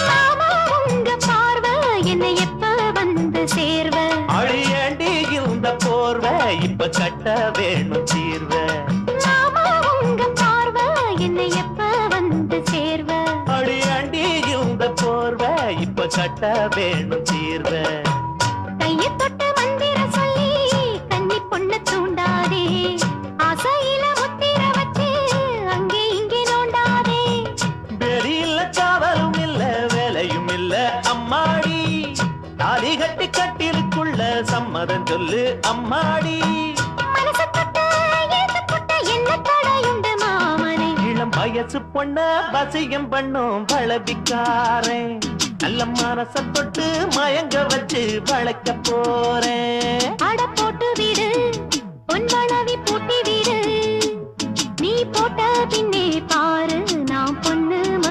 மாமா உங்க பார்வை என்னை எப்ப வந்து சேர்வ அழியாண்டி இந்த போர்வை இப்ப கட்ட வேணும் தீர்வ மாமா உங்க பார்வை என்னை எப்ப வந்து சேர்வ அழியாண்டி இந்த போர்வை இப்ப கட்ட வேணும் தீர்வ கையை தொட்டு மந்திர சொல்லி கன்னி பொண்ணு தூண்டாதே ஆசையில முத்திர வச்சு அங்கே இங்கே நோண்டாதே வெளியில காவலும் இல்ல வேலையும் இல்ல அம்மாடி தாலி கட்டி கட்டிலுக்குள்ள சம்மதம் சொல்லு அம்மாடி மனசு தொட்டு எழுத்து தொட்டு என்ன தடையுண்டு மாமனே இளம் வயசு பொண்ண வசியம் பண்ணும் வளபிக்காரன் நல்ல மனச தொட்டு மயங்க வச்சு வளர்க்க போறேன் அட